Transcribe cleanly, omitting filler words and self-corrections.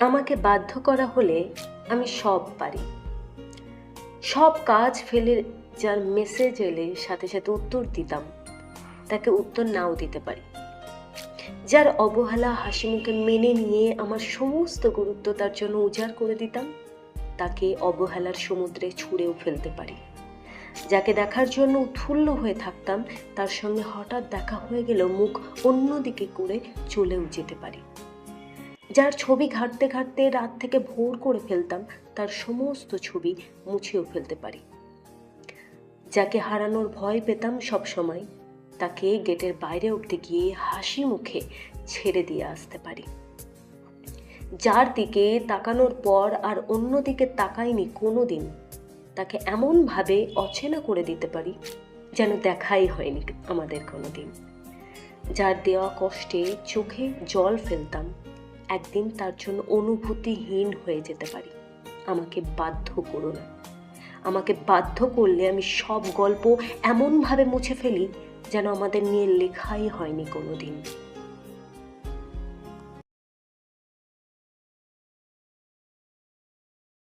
আমাকে বাধ্য করা হলে আমি সব পারি। সব কাজ ফেলে যার মেসেজ এলে সাথে সাথে উত্তর দিতাম, তাকে উত্তর নাও দিতে পারি। যার অবহেলা হাসিমুখে মেনে নিয়ে আমার সমস্ত গুরুত্ব তার জন্য উজাড় করে দিতাম, তাকে অবহেলার সমুদ্রে ছুঁড়েও ফেলতে পারি। যাকে দেখার জন্য উৎফুল্ল হয়ে থাকতাম, তার সঙ্গে হঠাৎ দেখা হয়ে গেলেও মুখ অন্যদিকে করে চলেও যেতে পারি। যার ছবি ঘাঁটতে ঘাঁটতে রাত থেকে ভোর করে ফেলতাম, তার সমস্ত ছবি মুছেও ফেলতে পারি। যাকে হারানোর ভয় পেতাম সব সময়, তাকে গেটের বাইরে উঠতে গিয়ে হাসি মুখে ছেড়ে দিয়ে আসতে পারি। যার দিকে তাকানোর পর আর অন্যদিকে তাকাইনি কোনোদিন, তাকে এমনভাবে অচেনা করে দিতে পারি যেন দেখাই হয়নি আমাদের কোনোদিন। যার দেওয়া কষ্টে চোখে জল ফেলতাম, একদিন তার জন্য অনুভূতিহীন হয়ে যেতে পারি। আমাকে বাধ্য করো না। আমাকে বাধ্য করলে আমি সব গল্প এমনভাবে মুছে ফেলি যেন আমাদের নিয়ে লেখাই হয়নি কোনোদিন।